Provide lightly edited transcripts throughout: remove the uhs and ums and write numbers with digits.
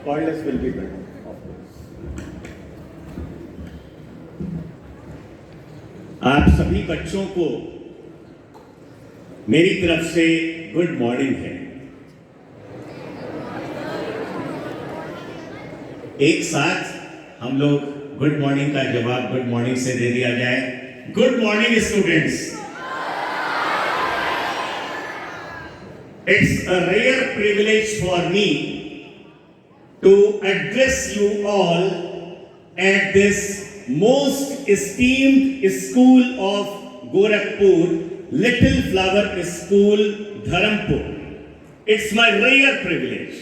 Cordless will be better, of course. आप सभी बच्चों को मेरी तरफ से गुड मॉर्निंग है। एक साथ हम लोग गुड मॉर्निंग का जवाब गुड मॉर्निंग से दे दिया जाए। Good morning students. It's a rare privilege for me to address you all at this most esteemed school of Gorakhpur, Little Flower School, Dharampur. It's my rare privilege.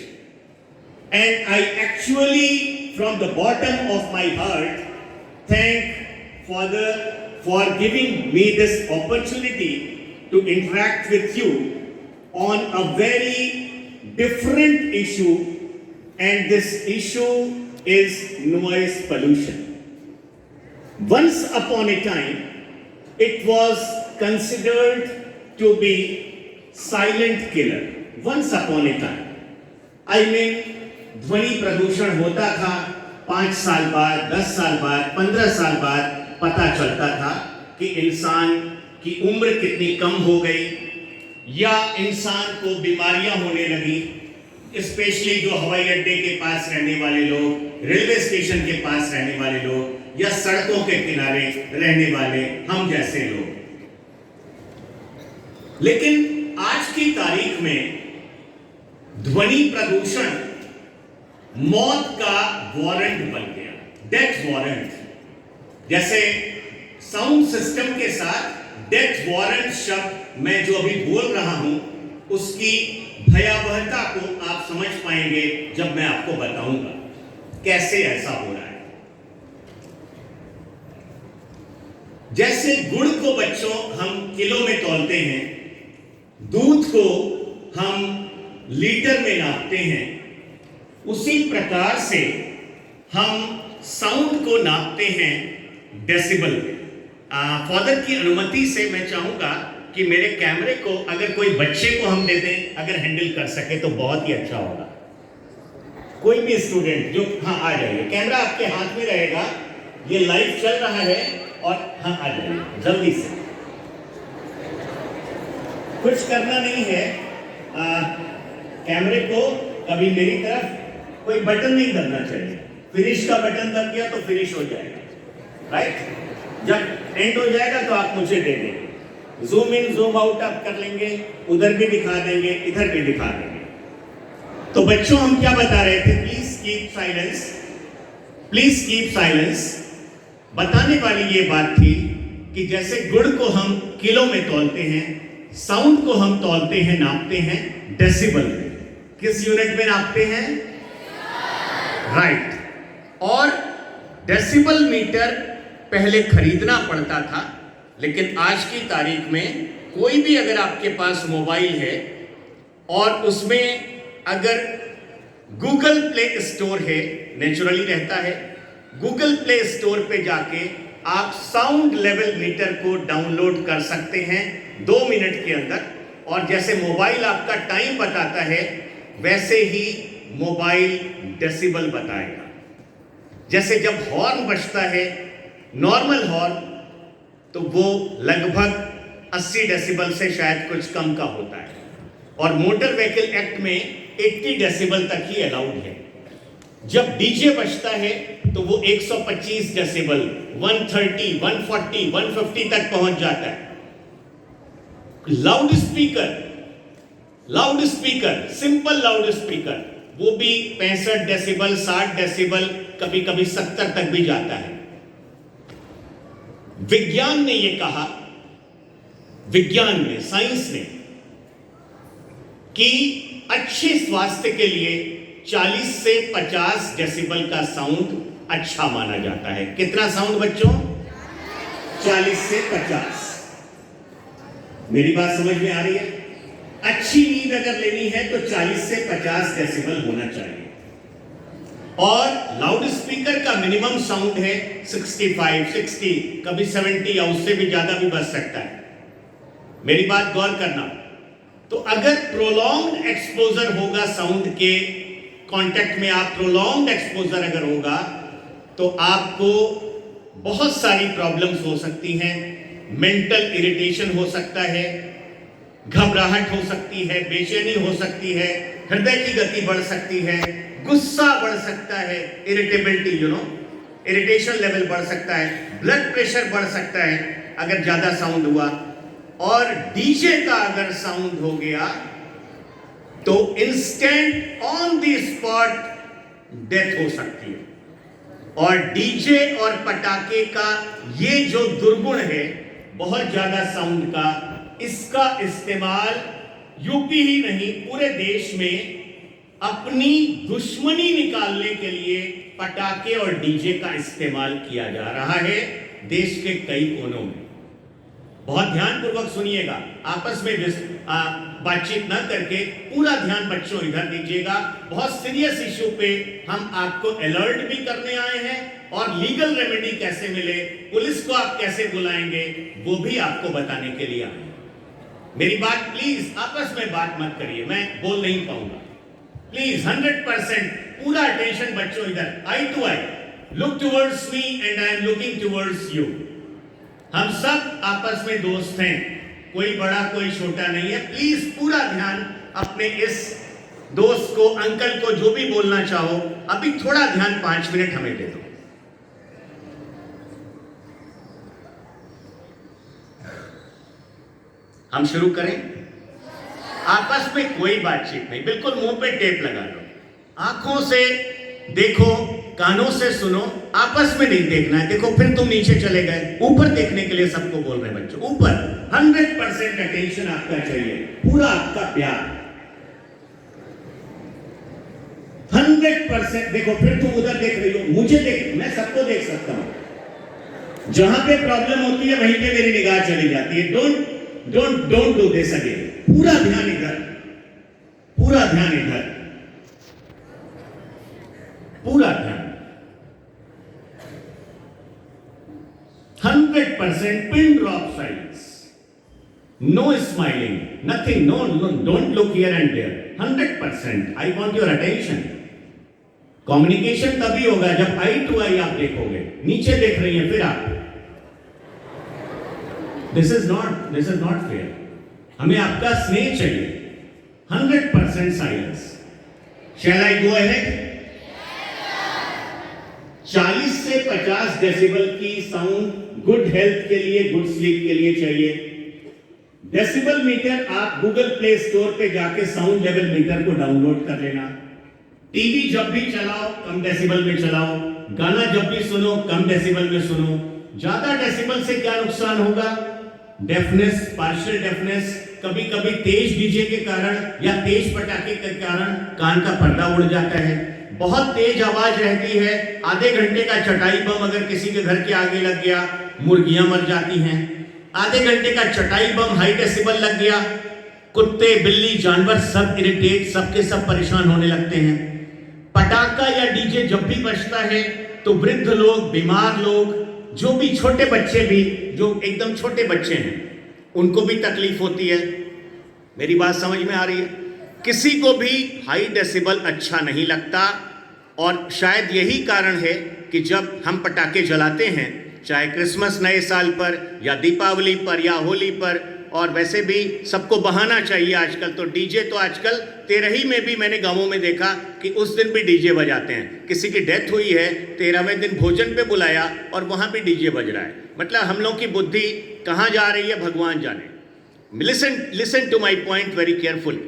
And I actually, from the bottom of my heart, thank Father for giving me this opportunity to interact with you on a very different issue, and this issue is noise pollution. Once upon a time, it was considered to be silent killer. Once upon a time. I mean, ध्वनि प्रदूषण होता था 5 साल बाद, 10 साल बाद, 15 साल बाद पता चलता था कि इंसान की उम्र कितनी कम हो गई या इंसान को बीमारियां होने लगी, स्पेशली जो हवाई अड्डे के पास रहने वाले लोग, रेलवे स्टेशन के पास रहने वाले लोग या सड़कों के किनारे रहने वाले हम जैसे लोग। लेकिन आज की तारीख में ध्वनि प्रदूषण मौत का वारंट बन गया, डेथ वारंट। जैसे साउंड सिस्टम के साथ डेथ वारंट शब्द मैं जो अभी बोल रहा हूं उसकी भयावहता को आप समझ पाएंगे जब मैं आपको बताऊंगा कैसे ऐसा हो रहा है। जैसे गुड़ को बच्चों हम किलो में तौलते हैं, दूध को हम लीटर में नापते हैं, उसी प्रकार से हम साउंड को नापते हैं डेसिबल में। फादर की अनुमति से मैं चाहूंगा कि मेरे कैमरे को अगर कोई बच्चे को हम दे दें, अगर हैंडल कर सके तो बहुत ही अच्छा होगा। कोई भी स्टूडेंट जो, हाँ आ जाइए, कैमरा आपके हाथ में रहेगा, ये लाइव चल रहा है और हाँ आ जाइए जल्दी से। कुछ करना नहीं है, कैमरे को कभी मेरी तरफ कोई बटन नहीं दबना चाहिए। फिनिश का बटन दब गया तो फिनिश हो जाएगा, राइट। जब एंड हो जाएगा तो आप मुझे दे देंगे, जूम इन जूम आउट आप कर लेंगे, उधर भी दिखा देंगे, इधर भी दिखा देंगे। तो बच्चों हम क्या बता रहे थे, please keep silence, please keep silence. बताने वाली ये बात थी कि जैसे गुड़ को हम किलो में तौलते हैं, साउंड को हम तौलते हैं, नापते हैं डेसिबल में। किस यूनिट में नापते हैं? राइट। और डेसिबल मीटर पहले खरीदना पड़ता था, लेकिन आज की तारीख में कोई भी अगर आपके पास मोबाइल है और उसमें अगर गूगल प्ले स्टोर है, नेचुरली रहता है, गूगल प्ले स्टोर पे जाके आप साउंड लेवल मीटर को डाउनलोड कर सकते हैं 2 मिनट के अंदर। और जैसे मोबाइल आपका टाइम बताता है वैसे ही मोबाइल डेसिबल बताएगा। जैसे जब हॉर्न बजता है, नॉर्मल हॉर्न, तो वो लगभग 80 डेसिबल से शायद कुछ कम का होता है, और मोटर व्हीकल एक्ट में 80 डेसिबल तक ही अलाउड है। जब डीजे बजता है तो वो 125 डेसिबल, 130, 140, 150 तक पहुंच जाता है। Loud speaker, simple loud speaker, वो भी 65 डेसिबल, 60 डेसिबल, कभी कभी 70 तक भी जाता है। विज्ञान ने ये कहा, साइंस ने, कि अच्छे स्वास्थ्य के लिए 40 से 50 डेसिबल का साउंड अच्छा माना जाता है। कितना साउंड बच्चों? 40 से 50। मेरी बात समझ में आ रही है? अच्छी नींद अगर लेनी है तो 40 से 50 डेसिबल होना चाहिए। और लाउड स्पीकर का मिनिमम साउंड है 65, 60, कभी 70 या उससे भी ज्यादा भी बज सकता है। मेरी बात गौर करना। तो अगर प्रोलॉन्ग एक्सपोजर होगा साउंड के कांटेक्ट में आप प्रोलॉन्ग्ड एक्सपोजर अगर होगा तो आपको बहुत सारी प्रॉब्लम्स हो सकती हैं। मेंटल इरिटेशन हो सकता है, घबराहट हो सकती है, बेचैनी हो सकती है, हृदय की गति बढ़ सकती है, गुस्सा बढ़ सकता है, इरिटेबिलिटी इरिटेशन लेवल बढ़ सकता है, ब्लड प्रेशर बढ़ सकता है अगर ज्यादा साउंड हुआ, और डीजे का अगर साउंड हो गया तो instant on the spot death हो सकती है। और डीजे और पटाखे का ये जो दुर्गुण है बहुत ज्यादा साउंड का, इसका इस्तेमाल यूपी ही नहीं पूरे देश में अपनी दुश्मनी निकालने के लिए पटाखे और डीजे का इस्तेमाल किया जा रहा है देश के कई कोनों में। बहुत ध्यानपूर्वक सुनिएगा, आपस में बातचीत न करके पूरा ध्यान बच्चों इधर दीजिएगा। बहुत सीरियस इश्यू पे हम आपको अलर्ट भी करने आए हैं, और लीगल रेमेडी कैसे मिले, पुलिस को आप कैसे बुलाएंगे, वो भी आपको बताने के लिए आए हैं। मेरी बात प्लीज आपस में बात मत करिए, मैं बोल नहीं पाऊंगा। प्लीज 100% पूरा अटेंशन बच्चों इधर, eye to eye, look towards me and I am looking towards you. हम सब आपस में दोस्त हैं, कोई बड़ा कोई छोटा नहीं है। प्लीज पूरा ध्यान अपने इस दोस्त को, अंकल को, जो भी बोलना चाहो, अभी थोड़ा ध्यान 5 मिनट हमें दे दो। हम शुरू करें? आपस में कोई बातचीत नहीं, बिल्कुल मुंह पे टेप लगा लो, आंखों से देखो, कानों से सुनो, आपस में नहीं देखना है। देखो फिर तुम नीचे चले गए, ऊपर देखने के लिए सबको बोल रहे हैं बच्चों, ऊपर 100% अटेंशन आपका चाहिए, पूरा आपका प्यार 100%। देखो फिर तुम उधर देख रही हो, मुझे देख, मैं सबको देख सकता हूं। जहां पे प्रॉब्लम होती है वहीं पे मेरी निगाह चली जाती है। Don't do this again. पूरा ध्यान इधर, पूरा ध्यान इधर, पूरा ध्यान 100% pin drop silence, no smiling, nothing, don't look here and there, 100%। I want your attention. Communication तभी होगा जब आई टू आई आप देखोगे। नीचे देख रही हैं फिर आप, दिस इज नॉट फेयर। हमें आपका स्नेह चाहिए। 100% साइलेंस। शैल आई गो अहेड? 40 से 50 डेसिबल की साउंड गुड हेल्थ के लिए, गुड स्लीप के लिए चाहिए। डेसिबल मीटर आप गूगल प्ले स्टोर पे जाके साउंड लेवल मीटर को डाउनलोड कर लेना। टीवी जब भी चलाओ कम डेसिबल में चलाओ, गाना जब भी सुनो कम डेसिबल में सुनो। ज्यादा डेसिबल से क्या नुकसान होगा? डेफनेस, पार्शियल डेफनेस, कभी कभी तेज डीजे के कारण या तेज पटाखे के कारण कान का पर्दा उड़ जाता है। बहुत तेज आवाज रहती है, आधे घंटे का चटाई बम अगर किसी के घर के आगे लग गया, मुर्गियां मर जाती हैं। आधे घंटे का चटाई बम हाई डेसिबल लग गया, कुत्ते, बिल्ली, जानवर सब इरिटेट, सबके सब परेशान होने लगते हैं। पटाखा या डीजे जब भी बजता है तो वृद्ध लोग, बीमार लोग, जो भी छोटे बच्चे भी, जो एकदम छोटे बच्चे हैं, उनको भी तकलीफ होती है। मेरी बात समझ में आ रही है? किसी को भी हाई डेसिबल अच्छा नहीं लगता, और शायद यही कारण है कि जब हम पटाखे जलाते हैं, चाहे क्रिसमस, नए साल पर या दीपावली पर या होली पर, और वैसे भी सबको बहाना चाहिए आजकल, तो डीजे तो आजकल तेरही में भी मैंने गांवों में देखा कि उस दिन भी डीजे बजाते हैं। किसी की डेथ हुई है, 13वें दिन भोजन पे बुलाया और वहां भी डीजे बज रहा है। मतलब हम लोग की बुद्धि कहां जा रही है भगवान जाने। Listen to my point very careful.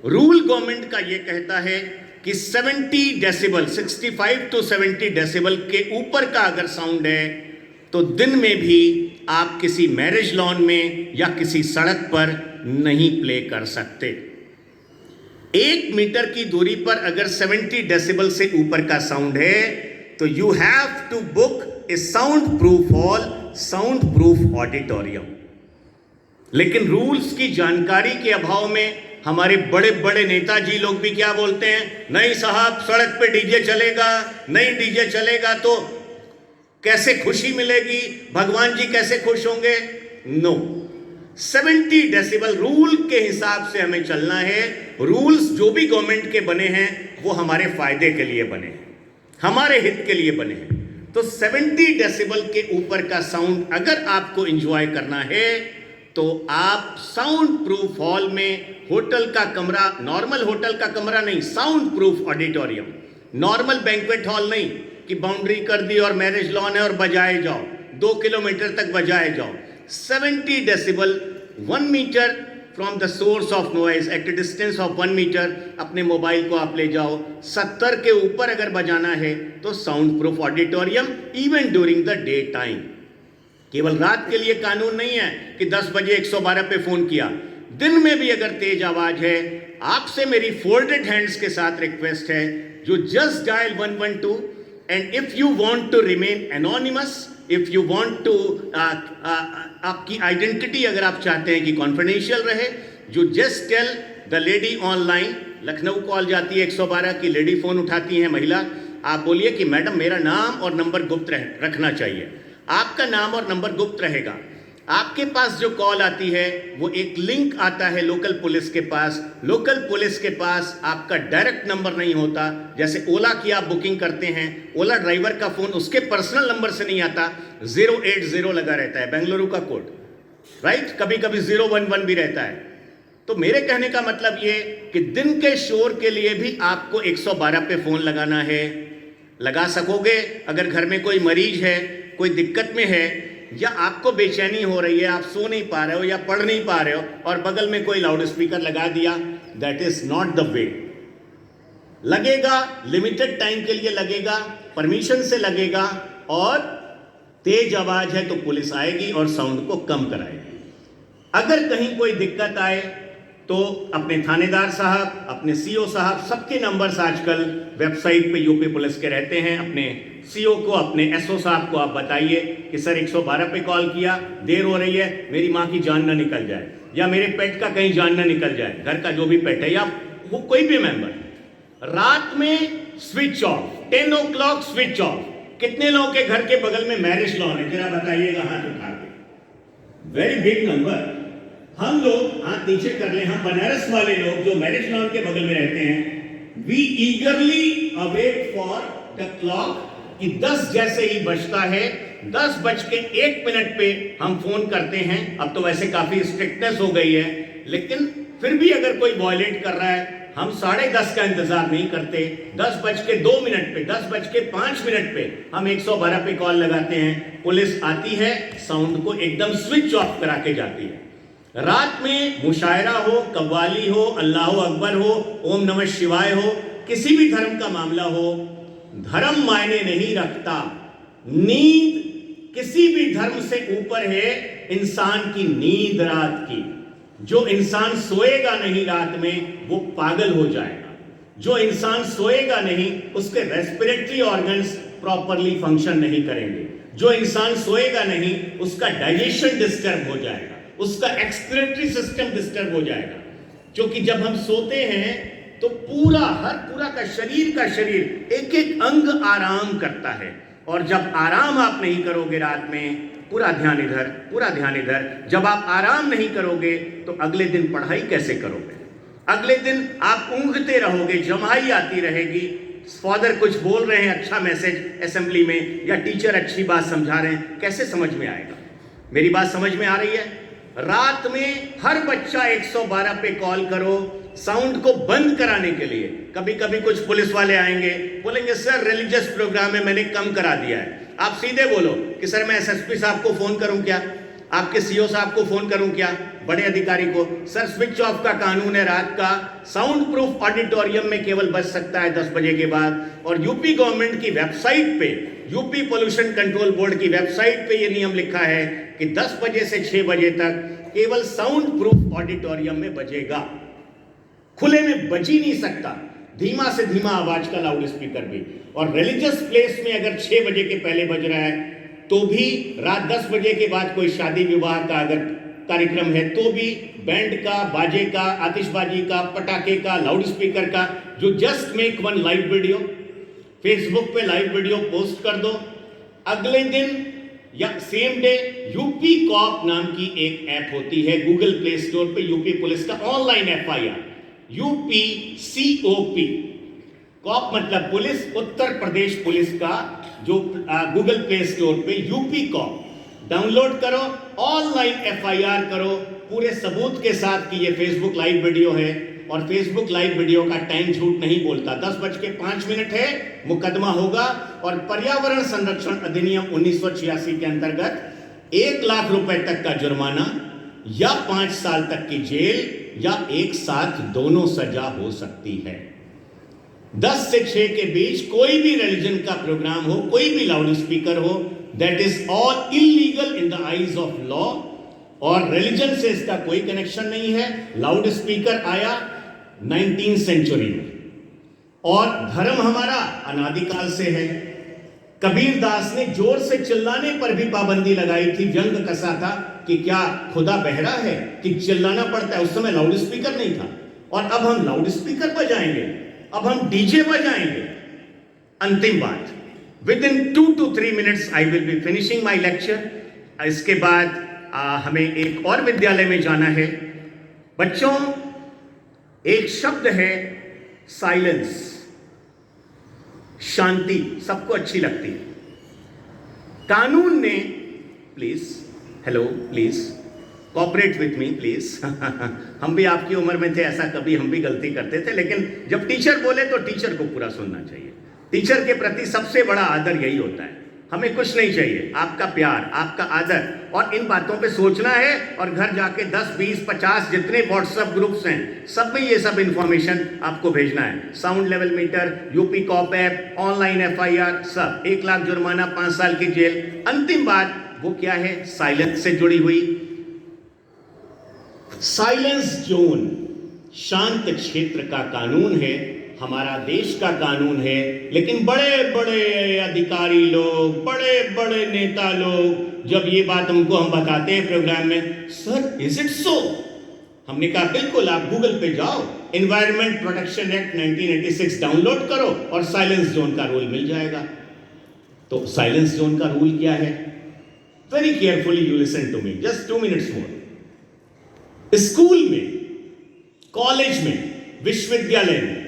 Rule government का यह कहता है कि 70 डेसिबल, 65 to 70 डेसिबल के ऊपर का अगर साउंड है तो दिन में भी आप किसी मैरिज लॉन में या किसी सड़क पर नहीं प्ले कर सकते। 1 मीटर की दूरी पर अगर 70 डेसिबल से ऊपर का साउंड है तो you have to book a sound proof hall, sound proof auditorium. लेकिन रूल्स की जानकारी के अभाव में हमारे बड़े बड़े नेताजी लोग भी क्या बोलते हैं, नहीं साहब सड़क पे डीजे चलेगा, नहीं डीजे चलेगा तो कैसे खुशी मिलेगी, भगवान जी कैसे खुश होंगे। नो, 70 डेसिबल रूल के हिसाब से हमें चलना है। रूल्स जो भी गवर्नमेंट के बने हैं वो हमारे फायदे के लिए बने हैं, हमारे हित के लिए बने हैं। तो 70 डेसिबल के ऊपर का साउंड अगर आपको एंजॉय करना है तो आप साउंड प्रूफ हॉल में, होटल का कमरा, नॉर्मल होटल का कमरा नहीं, sound proof auditorium, normal banquet hall नहीं कि बाउंड्री कर दी और मैरिज लॉन है और बजाए जाओ, 2 किलोमीटर तक बजाए जाओ। 70 decibel, 1 metre from the source of noise, at a distance of 1 metre अपने मोबाइल को आप ले जाओ। 70 के ऊपर अगर बजाना है तो sound proof auditorium, even during the day time. केवल रात के लिए कानून नहीं है कि 10 बजे 112 पे फोन किया, दिन में भी अगर तेज आवाज है, आपसे मेरी फोल्डेड हैंड्स के साथ रिक्वेस्ट है, जो just dial 112 and if you want to remain anonymous, if you want to आपकी आइडेंटिटी अगर आप चाहते हैं कि कॉन्फिडेंशियल रहे, जो just tell the lady online, Lucknow call जाती है 112 की, लेडी फोन उठाती है महिला, आप बोलिए कि मैडम मेरा नाम और नंबर गुप्त रखना चाहिए। आपका नाम और नंबर गुप्त रहेगा। आपके पास जो कॉल आती है वो एक लिंक आता है लोकल पुलिस के पास। लोकल पुलिस के पास आपका डायरेक्ट नंबर नहीं होता। जैसे ओला की आप बुकिंग करते हैं, ओला ड्राइवर का फोन उसके पर्सनल नंबर से नहीं आता, 080 लगा रहता है, बेंगलुरु का कोड, राइट, कभी कभी 011 भी रहता है। तो मेरे कहने का मतलब ये कि दिन के शोर के लिए भी आपको 112 पे फोन लगाना है। लगा सकोगे अगर घर में कोई मरीज है, कोई दिक्कत में है, या आपको बेचैनी हो रही है, आप सो नहीं पा रहे हो या पढ़ नहीं पा रहे हो और बगल में कोई लाउड स्पीकर लगा दिया, that is not the way. लगेगा, लिमिटेड टाइम के लिए लगेगा, परमिशन से लगेगा, और तेज आवाज है तो पुलिस आएगी और साउंड को कम कराएगी। अगर कहीं कोई दिक्कत आए तो अपने थानेदार साहब, अपने सीओ साहब, सबके नंबर्स आजकल वेबसाइट पे यूपी पुलिस के रहते हैं। अपने सीओ को, अपने एसओ साहब को आप बताइए कि सर 112 पे कॉल किया, देर हो रही है, मेरी माँ की जान ना निकल जाए, या मेरे पेट का कहीं जान ना निकल जाए, घर का जो भी पेट है या वो कोई भी मेंबर। रात में switch off, 10 o'clock switch off. कितने लोगों के घर के बगल में मैरिज लॉन है, जरा बताइएगा हाथ उठा के। Very big number. हम लोग हाथ नीचे कर ले, हम बनारस वाले लोग जो मैरिज लॉन के बगल में रहते हैं, we eagerly await for the clock कि 10 जैसे ही बजता है, 10:01 पे हम फोन करते हैं। अब तो वैसे काफी स्ट्रिक्टनेस हो गई है, लेकिन फिर भी अगर कोई वॉयलेट कर रहा है, हम 10:30 का इंतजार नहीं करते, 10:02 पे, 10:05 पे हम 112 पे कॉल लगाते हैं। पुलिस आती है, साउंड को एकदम स्विच ऑफ करा के जाती है। रात में मुशायरा हो, कव्वाली हो, अल्लाह अकबर हो, ओम नमः शिवाय हो, किसी भी धर्म का मामला हो, धर्म मायने नहीं रखता। नींद किसी भी धर्म से ऊपर है इंसान की नींद रात की। जो इंसान सोएगा नहीं रात में वो पागल हो जाएगा। जो इंसान सोएगा नहीं उसके रेस्पिरेटरी ऑर्गन्स प्रॉपरली फंक्शन नहीं करेंगे। जो इंसान सोएगा नहीं उसका डाइजेशन डिस्टर्ब हो जाएगा, उसका एक्सक्रीटरी सिस्टम डिस्टर्ब हो जाएगा। क्योंकि जब हम सोते हैं तो पूरा का शरीर एक एक अंग आराम करता है, और जब आराम आप नहीं करोगे रात में, पूरा ध्यान इधर, जब आप आराम नहीं करोगे तो अगले दिन पढ़ाई कैसे करोगे? अगले दिन आप ऊँघते रहोगे, जमाई आती रहेगी, फादर कुछ बोल रहे हैं, अच्छा मैसेज असेंबली में, या टीचर अच्छी बात समझा रहे हैं, कैसे समझ में आएगा? मेरी बात समझ में आ रही है? रात में हर बच्चा 112 पे कॉल करो साउंड को बंद कराने के लिए। कभी कभी कुछ पुलिस वाले आएंगे, बोलेंगे सर रिलीजियस प्रोग्राम है, मैंने कम करा दिया है। आप सीधे बोलो कि सर मैं एसएसपी साहब को फोन करूं क्या, आपके सीओ साहब को फोन करूं क्या, बड़े अधिकारी को? सर स्विच ऑफ का कानून है रात का, साउंड प्रूफ ऑडिटोरियम में केवल बज सकता है 10 बजे के बाद। और यूपी गवर्नमेंट की वेबसाइट पे, यूपी पोल्यूशन कंट्रोल बोर्ड की वेबसाइट पे ये नियम लिखा है कि 10 बजे से 6 बजे तक केवल साउंड प्रूफ ऑडिटोरियम में बजेगा, खुले में बज ही नहीं सकता। धीमा से धीमा आवाज का लाउड स्पीकर भी। और रिलीजियस प्लेस में अगर 6 बजे के पहले बज रहा है तो भी, रात 10 बजे के बाद कोई शादी विवाह का अगर कार्यक्रम है तो भी बैंड का, बाजे का, आतिशबाजी का, पटाखे का, लाउड स्पीकर का, जो just make one live video, Facebook पे लाइव वीडियो पोस्ट कर दो। अगले दिन या सेम डे यूपी कॉप नाम की एक ऐप होती है गूगल प्ले स्टोर पे, यूपी पुलिस का ऑनलाइन FIR, UPCOP, कॉप मतलब पुलिस, उत्तर प्रदेश पुलिस का जो गूगल प्ले स्टोर पे यूपी कॉप डाउनलोड करो, ऑनलाइन FIR करो पूरे सबूत के साथ कि ये फेसबुक लाइव वीडियो है। और फेसबुक लाइव वीडियो का टाइम झूठ नहीं बोलता, 10:05 है, मुकदमा होगा। और पर्यावरण संरक्षण अधिनियम 1986 के अंतर्गत 1 लाख रुपए तक का जुर्माना या 5 साल तक की जेल या एक साथ दोनों सजा हो सकती है। 10 से 6 के बीच कोई भी रिलीजन का प्रोग्राम हो, कोई भी लाउड स्पीकर हो, that is all illegal in the eyes of law. और रिलीजन से इसका कोई कनेक्शन नहीं है। लाउड स्पीकर आया 19वीं सेंचुरी में और धर्म हमारा अनादिकाल से है। कबीर दास ने जोर से चिल्लाने पर भी पाबंदी लगाई थी, व्यंग कसा था कि क्या खुदा बहरा है कि चिल्लाना पड़ता है। उस समय लाउड स्पीकर नहीं था और अब हम लाउड स्पीकर बजाएंगे, अब हम डीजे बजाएंगे। अंतिम बात, with in 2 to 3 minutes I will be finishing my lecture. इसके बाद हमें एक और विद्यालय में जाना है। बच्चों, एक शब्द है साइलेंस, शांति, सबको अच्छी लगती है। कानून ने, please, hello, please cooperate with me please. हम भी आपकी उम्र में थे, ऐसा कभी हम भी गलती करते थे, लेकिन जब टीचर बोले तो टीचर को पूरा सुनना चाहिए। टीचर के प्रति सबसे बड़ा आदर यही होता है। हमें कुछ नहीं चाहिए, आपका प्यार, आपका आदर, और इन बातों पे सोचना है और घर जाके 10, 20, 50 जितने व्हाट्सएप ग्रुप्स हैं सब में ये सब इंफॉर्मेशन आपको भेजना है। Sound level meter, UP cop app, online FIR, सब 1 लाख जुर्माना, 5 साल की जेल। अंतिम बात वो क्या है, साइलेंस से जुड़ी हुई। साइलेंस जोन शांत क्षेत्र का कानून है, हमारा देश का कानून है। लेकिन बड़े बड़े अधिकारी लोग, बड़े बड़े नेता लोग जब ये बात हमको हम बताते हैं प्रोग्राम में, सर इज इट सो? हमने कहा बिल्कुल, आप गूगल पे जाओ, एनवायरमेंट प्रोटेक्शन एक्ट 1986 डाउनलोड करो और साइलेंस जोन का रूल मिल जाएगा। तो साइलेंस जोन का रूल क्या है? Very carefully you listen to me, just 2 minutes more. School में, कॉलेज में, विश्वविद्यालय में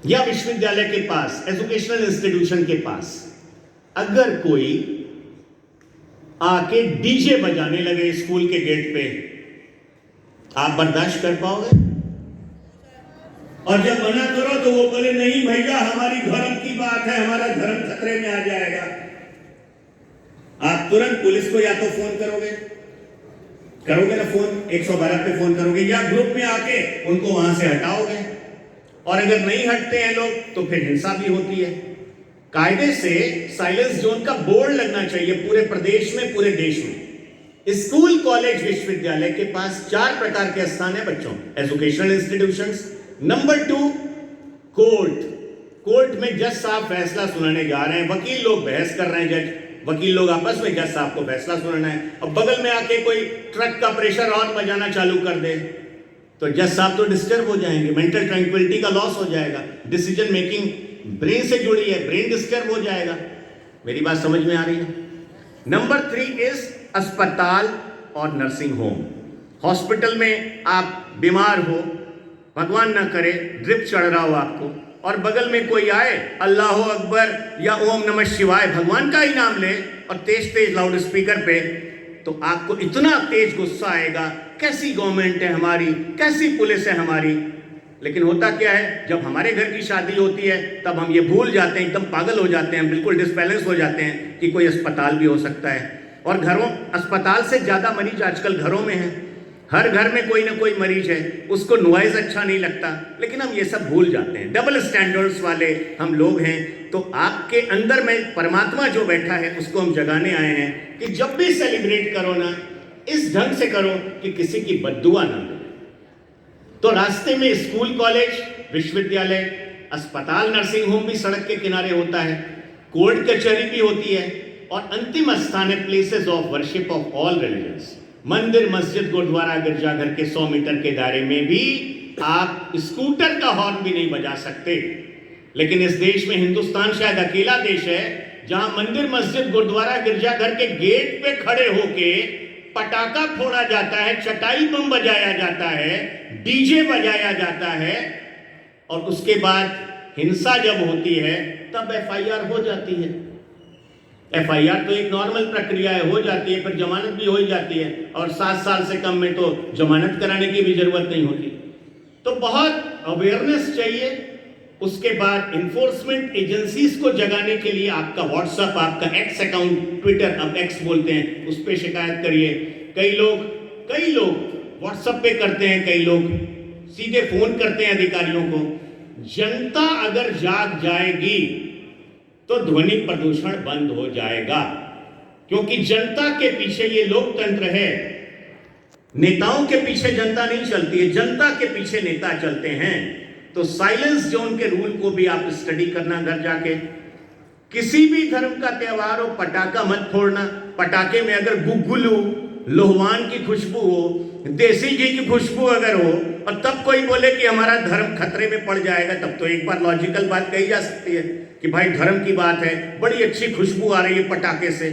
या विश्वविद्यालय के पास, एजुकेशनल इंस्टीट्यूशन के पास अगर कोई आके डीजे बजाने लगे स्कूल के गेट पे, आप बर्दाश्त कर पाओगे? और जब मना करो तो वो बोले नहीं भैया हमारी धर्म की बात है, हमारा धर्म खतरे में आ जाएगा, आप तुरंत पुलिस को या तो फोन करोगे ना, फोन 112 पे फोन करोगे, या ग्रुप में आके उनको वहां से हटाओगे। और अगर नहीं हटते हैं लोग तो फिर हिंसा भी होती है। कायदे से साइलेंस जोन का बोर्ड लगना चाहिए पूरे प्रदेश में, पूरे देश में। स्कूल, कॉलेज, विश्वविद्यालय के पास 4 प्रकार के स्थान है बच्चों। Educational institutions, number 2 court. Court में जज साहब फैसला सुनाने जा रहे हैं, वकील लोग बहस कर रहे हैं, जज वकील लोग आपस में, जज साहब को फैसला सुनाना है। अब बगल में आके कोई ट्रक का प्रेशर हॉर्न बजाना चालू कर दे तो जज साहब तो डिस्टर्ब हो जाएंगे, मेंटल ट्रैंक्विलिटी का लॉस हो जाएगा, डिसीजन मेकिंग ब्रेन से जुड़ी है, ब्रेन डिस्टर्ब हो जाएगा। मेरी बात समझ में आ रही है? नंबर 3 इज अस्पताल और नर्सिंग होम। हॉस्पिटल में आप बीमार हो, भगवान ना करे ड्रिप चढ़ रहा हो आपको, और बगल में कोई आए अल्लाह अकबर या ओम नमः शिवाय भगवान का ही नाम ले और तेज तेज लाउड स्पीकर पे, तो आपको इतना तेज गुस्सा आएगा, कैसी गवर्नमेंट है हमारी, कैसी पुलिस है हमारी। लेकिन होता क्या है, जब हमारे घर की शादी होती है तब हम ये भूल जाते हैं, एकदम पागल हो जाते हैं, बिल्कुल डिसबैलेंस हो जाते हैं कि कोई अस्पताल भी हो सकता है। और घरों, अस्पताल से ज्यादा मरीज आजकल घरों में है। हर घर में कोई ना कोई मरीज है, उसको नॉइज अच्छा नहीं लगता, लेकिन हम ये सब भूल जाते हैं। डबल स्टैंडर्ड्स वाले हम लोग हैं। तो आपके अंदर में परमात्मा जो बैठा है उसको हम जगाने आए हैं कि जब भी सेलिब्रेट करो ना, इस ढंग से करो कि किसी की बद्दुआ ना मिले। तो रास्ते में स्कूल, कॉलेज, विश्वविद्यालय, अस्पताल, नर्सिंग होम भी सड़क के किनारे होता है, कोर्ट कचहरी भी होती है, और अंतिम स्थान है places of worship of all religions. मंदिर, मस्जिद, गुरुद्वारा, गिरजाघर के 100 मीटर के दायरे में भी आप स्कूटर का हॉर्न भी नहीं बजा सकते। लेकिन इस देश में, हिंदुस्तान शायद अकेला देश है जहां मंदिर, मस्जिद, गुरुद्वारा, गिरजाघर के गेट पे खड़े होके पटाखा फोड़ा जाता है, चटाई बम बजाया जाता है, डीजे बजाया जाता है, और उसके बाद हिंसा जब होती है तब एफआईआर हो जाती है। एफआईआर तो एक नॉर्मल प्रक्रिया है, हो जाती है, फिर जमानत भी हो ही जाती है, और 7 साल से कम में तो जमानत कराने की भी जरूरत नहीं होती। तो बहुत अवेयरनेस चाहिए। उसके बाद इन्फोर्समेंट एजेंसीज को जगाने के लिए आपका व्हाट्सएप, आपका एक्स अकाउंट, ट्विटर, अब एक्स बोलते हैं, उस पर शिकायत करिए। कई लोग व्हाट्सएप पे करते हैं, कई लोग सीधे फोन करते हैं अधिकारियों को। जनता अगर जाग जाएगी तो ध्वनि प्रदूषण बंद हो जाएगा, क्योंकि जनता के पीछे ये लोकतंत्र है। नेताओं के पीछे जनता नहीं चलती है, जनता के पीछे नेता चलते हैं। तो साइलेंस जोन के रूल को भी आप स्टडी करना घर जाके। किसी भी धर्म का त्योहार हो, पटाखा मत फोड़ना। पटाखे में अगर गुग्गुलू, लोहवान की खुशबू हो, देसी घी की खुशबू अगर हो, और तब कोई बोले कि हमारा धर्म खतरे में पड़ जाएगा, तब तो एक बार लॉजिकल बात कही जा सकती है कि भाई धर्म की बात है, बड़ी अच्छी खुशबू आ रही है पटाखे से,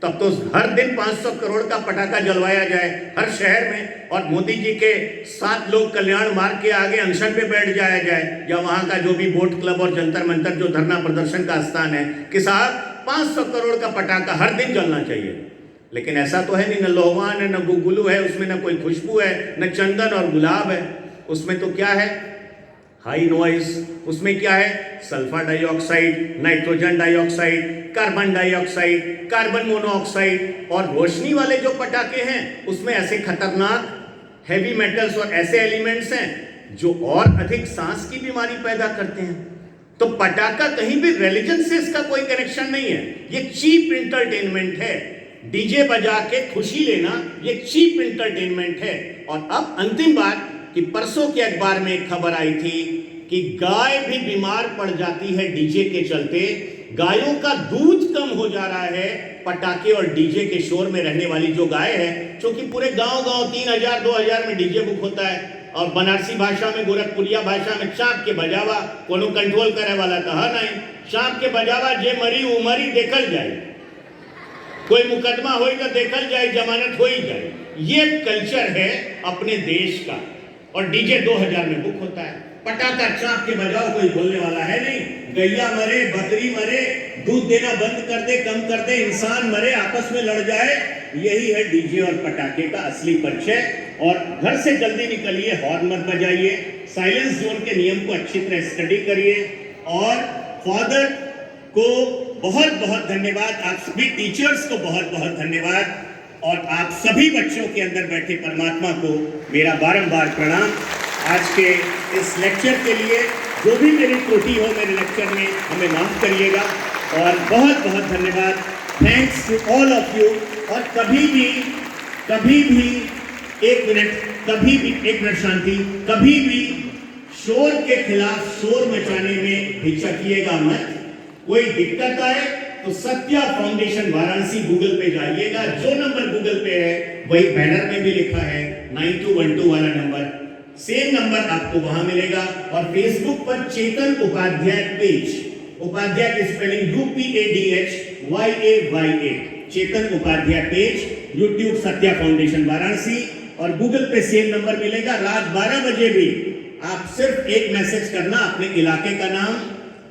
तब तो हर दिन 500 करोड़ का पटाखा जलवाया जाए हर शहर में, और मोदी जी के 7 लोग कल्याण मार्ग के आगे अनशन पे बैठ जाया जाए, या वहां का जो भी बोट क्लब और जंतर मंतर जो धरना प्रदर्शन का स्थान है, कि साहब 500 करोड़ का पटाखा हर दिन जलना चाहिए। लेकिन ऐसा तो है नहीं, न लोहवान है, न गुग्गुलू है, उसमें न कोई खुशबू है, न चंदन और गुलाब है। उसमें तो क्या है? High noise. उसमें क्या है? Sulphur dioxide, nitrogen dioxide, carbon dioxide, carbon monoxide, और रोशनी वाले जो पटाखे हैं उसमें ऐसे खतरनाक हैवी मेटल्स और ऐसे एलिमेंट्स हैं जो और अधिक सांस की बीमारी पैदा करते हैं। तो पटाखा कहीं भी रिलीजन से इसका कोई कनेक्शन नहीं है, ये चीप इंटरटेनमेंट है। डीजे बजा के खुशी लेना ये चीप इंटरटेनमेंट है। और अब अंतिम बात कि परसों के अखबार में एक खबर आई थी कि गाय भी बीमार पड़ जाती है डीजे के चलते। गायों का दूध कम हो जा रहा है पटाखे और डीजे के शोर में रहने वाली जो गाय है, क्योंकि पूरे गांव 3000 2000 में डीजे बुक होता है, और बनारसी भाषा में, गोरखपुरिया भाषा में चाप के बजावा कोनो कंट्रोल करे वाला कहा नहीं। चाप के बजावा जे मरी उमरी देखल जाए, कोई मुकदमा होगा देखल जाए, जमानत हो ही जाए। ये कल्चर है अपने देश का। और डीजे 2000 में बुक होता है। पटाखा चाप के बजाओ, कोई बोलने वाला है नहीं। गैया मरे, बकरी मरे, दूध देना बंद कर दे, कम कर दे, इंसान मरे, आपस में लड़ जाए, यही है डीजे और पटाखे का असली परिचय। और घर से जल्दी निकलिए, हॉर्न मत बजाइए, साइलेंस जोन के नियम को अच्छी तरह स्टडी करिए। और फादर को बहुत बहुत धन्यवाद, आप सभी टीचर्स को बहुत बहुत धन्यवाद, और आप सभी बच्चों के अंदर बैठे परमात्मा को मेरा बारंबार प्रणाम। आज के इस लेक्चर के लिए जो भी मेरी त्रुटि हो मेरे लेक्चर में, हमें माफ करिएगा, और बहुत बहुत धन्यवाद। Thanks to all of you. और कभी भी एक मिनट शांति, कभी भी शोर के खिलाफ शोर मचाने में हिचकिएगा मत। कोई दिक्कत आए तो सत्या फाउंडेशन वाराणसी गूगल पे जाइएगा, जो नंबर गूगल पे है वही बैनर में भी लिखा है 9212 वाला नंबर, सेम नंबर आपको वहां मिलेगा। और फेसबुक पर चेतन उपाध्याय पेज, उपाध्याय की spelling UPADHYAYA, Chetan Upadhyaya page, YouTube Satya foundation Varanasi, और गूगल पे सेम नंबर मिलेगा। रात 12 बजे भी आप सिर्फ एक मैसेज करना, अपने इलाके का नाम,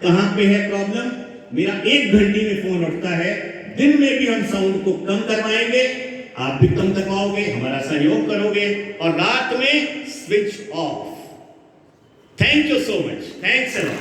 कहां पे है प्रॉब्लम। मेरा 1 घंटे में फोन उठता है। दिन में भी हम साउंड को कम करवाएंगे, आप भी कम करवाओगे, हमारा सहयोग करोगे, और रात में switch off. Thank you so much, thanks a lot.